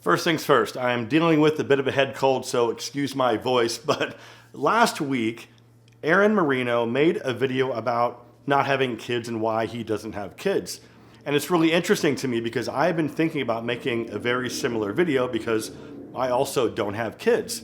First things first, I am dealing with a bit of a head cold, so excuse my voice, but last week, Aaron Marino made a video about not having kids and why he doesn't have kids. And it's really interesting to me because I've been thinking about making a very similar video because I also don't have kids.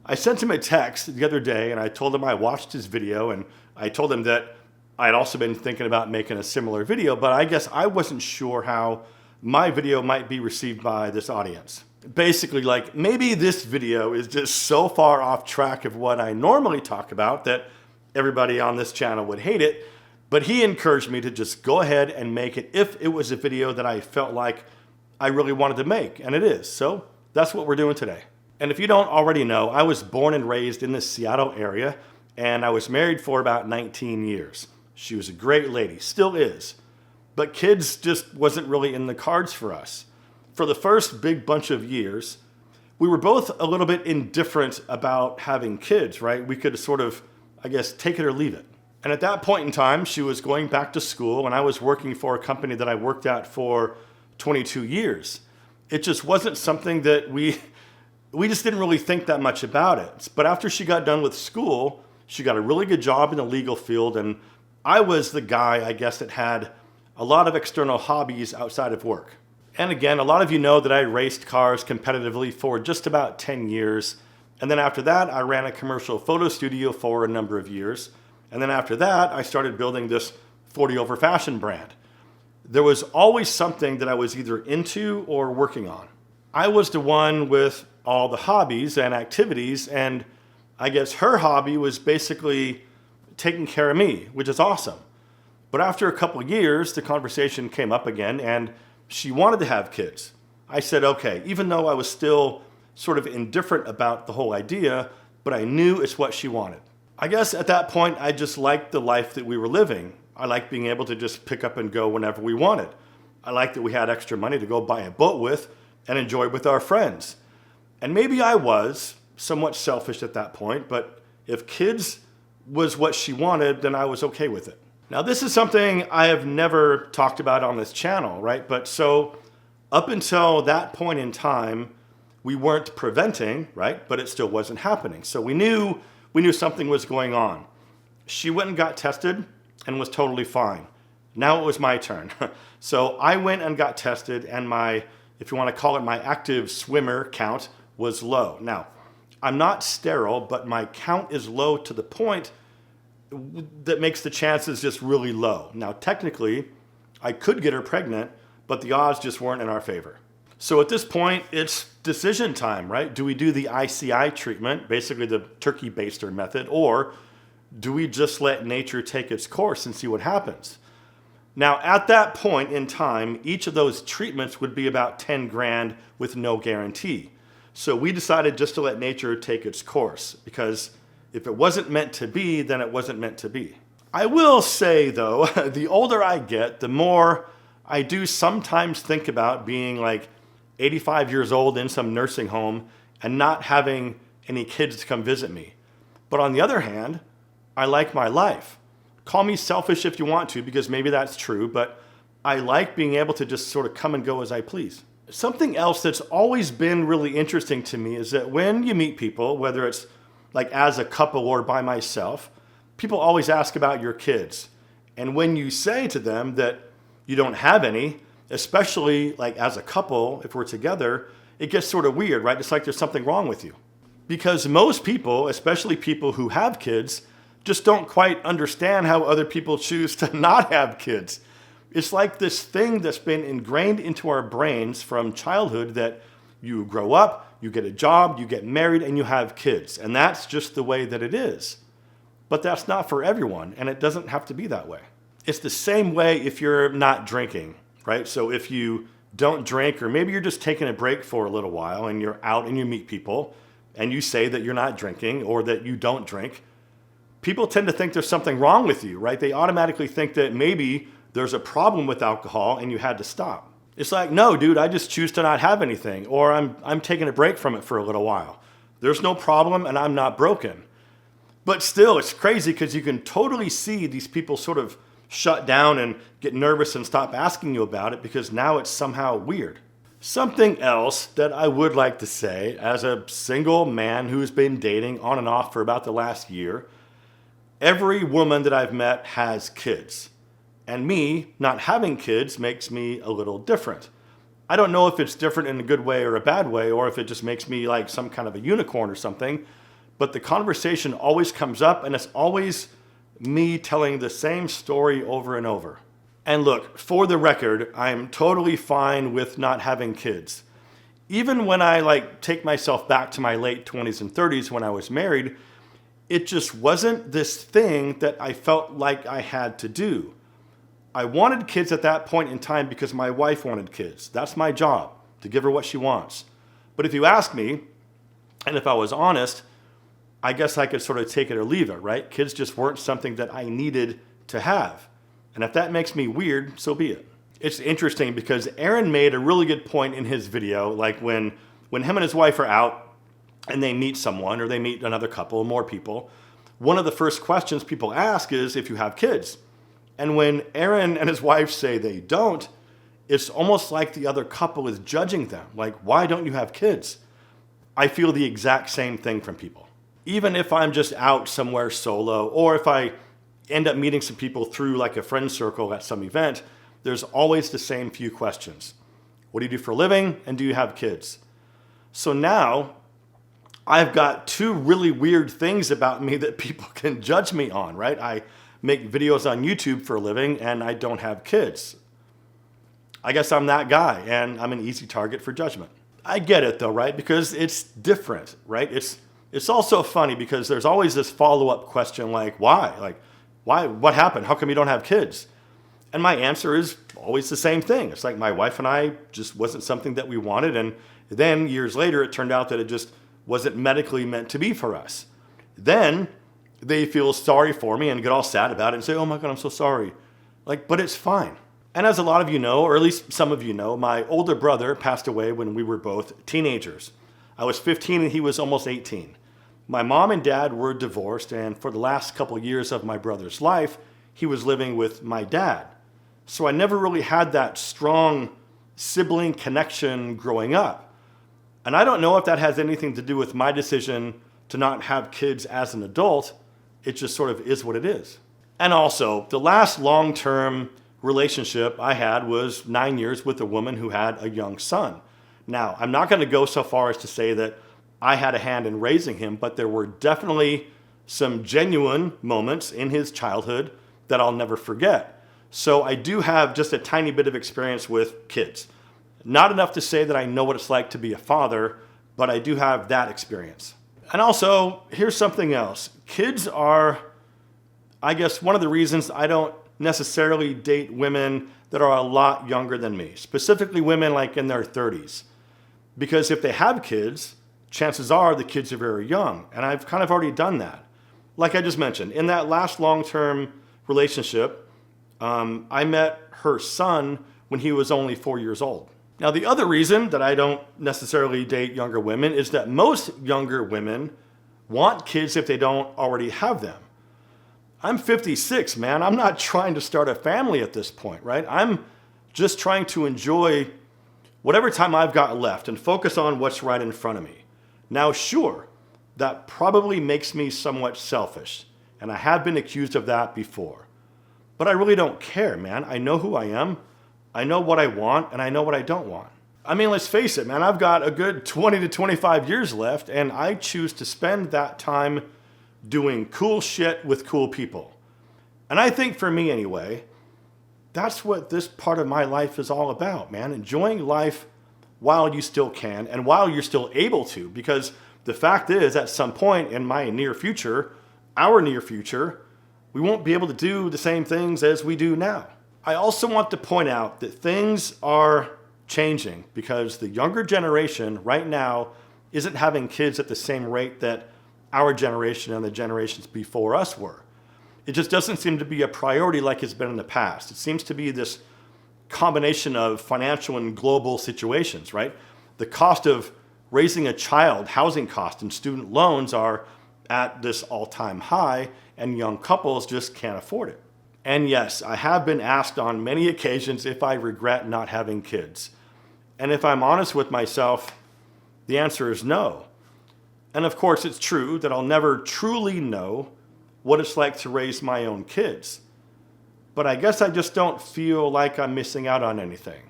I sent him a text the other day and I told him I watched his video and I told him that I had also been thinking about making a similar video, but I guess I wasn't sure how my video might be received by this audience. Basically, like, maybe this video is just so far off track of what I normally talk about that everybody on this channel would hate it, but he encouraged me to just go ahead and make it if it was a video that I felt like I really wanted to make, and it is. So that's what we're doing today. And if you don't already know, I was born and raised in the Seattle area, and I was married for about 19 years. She was a great lady, still is. But kids just wasn't really in the cards for us. For the first big bunch of years, we were both a little bit indifferent about having kids, right? We could sort of, I guess, take it or leave it. And at that point in time, she was going back to school and I was working for a company that I worked at for 22 years. It just wasn't something that we just didn't really think that much about it. But after she got done with school, she got a really good job in the legal field, and I was the guy, I guess, that had a lot of external hobbies outside of work. And again, a lot of you know that I raced cars competitively for just about 10 years. And then after that, I ran a commercial photo studio for a number of years. And then after that, I started building this 40 Over Fashion brand. There was always something that I was either into or working on. I was the one with all the hobbies and activities, and I guess her hobby was basically taking care of me, which is awesome. But after a couple of years, the conversation came up again and she wanted to have kids. I said, okay, even though I was still sort of indifferent about the whole idea, but I knew it's what she wanted. I guess at that point, I just liked the life that we were living. I liked being able to just pick up and go whenever we wanted. I liked that we had extra money to go buy a boat with and enjoy with our friends. And maybe I was somewhat selfish at that point, but if kids was what she wanted, then I was okay with it. Now, this is something I have never talked about on this channel, right? But so up until that point in time, we weren't preventing, right? But it still wasn't happening. So we knew something was going on. She went and got tested and was totally fine. Now it was my turn. So I went and got tested and my, if you want to call it, my active swimmer count was low. Now, I'm not sterile, but my count is low to the point that makes the chances just really low. Now, technically, I could get her pregnant, but the odds just weren't in our favor. So at this point, it's decision time, right? Do we do the ICI treatment, basically the turkey baster method, or do we just let nature take its course and see what happens? Now, at that point in time, each of those treatments would be about 10 grand with no guarantee. So we decided just to let nature take its course because if it wasn't meant to be, then it wasn't meant to be. I will say though, the older I get, the more I do sometimes think about being like 85 years old in some nursing home and not having any kids to come visit me. But on the other hand, I like my life. Call me selfish if you want to, because maybe that's true, but I like being able to just sort of come and go as I please. Something else that's always been really interesting to me is that when you meet people, whether it's like as a couple or by myself, people always ask about your kids. And when you say to them that you don't have any, especially like as a couple, if we're together, it gets sort of weird, right? It's like there's something wrong with you. Because most people, especially people who have kids, just don't quite understand how other people choose to not have kids. It's like this thing that's been ingrained into our brains from childhood that you grow up, you get a job, you get married, and you have kids. And that's just the way that it is. But that's not for everyone, and it doesn't have to be that way. It's the same way if you're not drinking, right? So if you don't drink, or maybe you're just taking a break for a little while, and you're out and you meet people, and you say that you're not drinking or that you don't drink, people tend to think there's something wrong with you, right? They automatically think that maybe there's a problem with alcohol and you had to stop. It's like, no, dude, I just choose to not have anything, or I'm taking a break from it for a little while. There's no problem and I'm not broken. But still, it's crazy because you can totally see these people sort of shut down and get nervous and stop asking you about it because now it's somehow weird. Something else that I would like to say, as a single man who's been dating on and off for about the last year, every woman that I've met has kids. And me not having kids makes me a little different. I don't know if it's different in a good way or a bad way, or if it just makes me like some kind of a unicorn or something, but the conversation always comes up, and it's always me telling the same story over and over. And look, for the record, I'm totally fine with not having kids. Even when I take myself back to my late 20s and 30s when I was married, it just wasn't this thing that I felt like I had to do. I wanted kids at that point in time because my wife wanted kids. That's my job, to give her what she wants. But if you ask me, and if I was honest, I guess I could sort of take it or leave it, right? Kids just weren't something that I needed to have. And if that makes me weird, so be it. It's interesting because Aaron made a really good point in his video, like when him and his wife are out and they meet someone or they meet another couple, more people, one of the first questions people ask is if you have kids. And when Aaron and his wife say they don't, it's almost like the other couple is judging them. Like, why don't you have kids? I feel the exact same thing from people. Even if I'm just out somewhere solo, or if I end up meeting some people through like a friend circle at some event, there's always the same few questions. What do you do for a living? And do you have kids? So now I've got two really weird things about me that people can judge me on, right? I make videos on YouTube for a living and I don't have kids. I guess I'm that guy and I'm an easy target for judgment. I get it though, right? Because it's different, right? It's also funny because there's always this follow-up question like, why? Like, why? What happened? How come you don't have kids? And my answer is always the same thing. It's like my wife and I just wasn't something that we wanted. And then years later, it turned out that it just wasn't medically meant to be for us. Then they feel sorry for me and get all sad about it and say, oh my God, I'm so sorry. But it's fine. And as a lot of you know, or at least some of you know, my older brother passed away when we were both teenagers. I was 15 and he was almost 18. My mom and dad were divorced, and for the last couple years of my brother's life, he was living with my dad. So I never really had that strong sibling connection growing up. And I don't know if that has anything to do with my decision to not have kids as an adult. It just sort of is what it is. And also, the last long-term relationship I had was 9 years with a woman who had a young son. Now, I'm not going to go so far as to say that I had a hand in raising him, but there were definitely some genuine moments in his childhood that I'll never forget. So I do have just a tiny bit of experience with kids. Not enough to say that I know what it's like to be a father, but I do have that experience. And also, here's something else. Kids are, I guess, one of the reasons I don't necessarily date women that are a lot younger than me, specifically women like in their 30s. Because if they have kids, chances are the kids are very young. And I've kind of already done that. Like I just mentioned, in that last long-term relationship, I met her son when he was only 4 years old. Now, the other reason that I don't necessarily date younger women is that most younger women want kids if they don't already have them. I'm 56, man. I'm not trying to start a family at this point, right? I'm just trying to enjoy whatever time I've got left and focus on what's right in front of me. Now, sure, that probably makes me somewhat selfish, and I have been accused of that before. But I really don't care, man. I know who I am, I know what I want, and I know what I don't want. I mean, let's face it, man, I've got a good 20 to 25 years left, and I choose to spend that time doing cool shit with cool people. And I think for me anyway, that's what this part of my life is all about, man. Enjoying life while you still can and while you're still able to, because the fact is at some point in my near future, our near future, we won't be able to do the same things as we do now. I also want to point out that things are changing because the younger generation right now isn't having kids at the same rate that our generation and the generations before us were. It just doesn't seem to be a priority like it's been in the past. It seems to be this combination of financial and global situations, right? The cost of raising a child, housing costs, and student loans are at this all-time high, and young couples just can't afford it. And yes, I have been asked on many occasions if I regret not having kids. And if I'm honest with myself, the answer is no. And of course, it's true that I'll never truly know what it's like to raise my own kids. But I guess I just don't feel like I'm missing out on anything.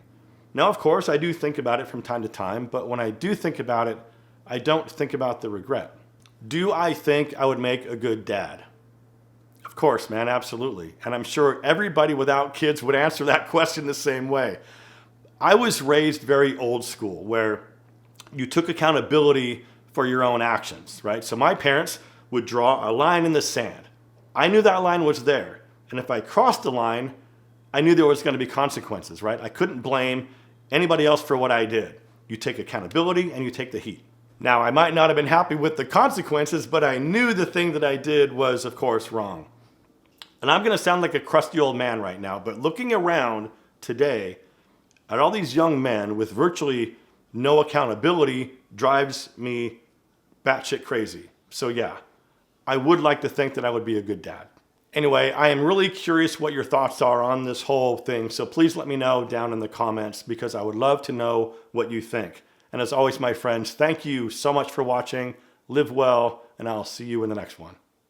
Now, of course, I do think about it from time to time, but when I do think about it, I don't think about the regret. Do I think I would make a good dad? Of course, man, absolutely. And I'm sure everybody without kids would answer that question the same way. I was raised very old school, where you took accountability for your own actions, right? So my parents would draw a line in the sand. I knew that line was there. And if I crossed the line, I knew there was going to be consequences, right? I couldn't blame anybody else for what I did. You take accountability and you take the heat. Now, I might not have been happy with the consequences, but I knew the thing that I did was, of course, wrong. And I'm going to sound like a crusty old man right now, but looking around today at all these young men with virtually no accountability drives me batshit crazy. So yeah, I would like to think that I would be a good dad. Anyway, I am really curious what your thoughts are on this whole thing, so please let me know down in the comments because I would love to know what you think. And as always, my friends, thank you so much for watching. Live well, and I'll see you in the next one.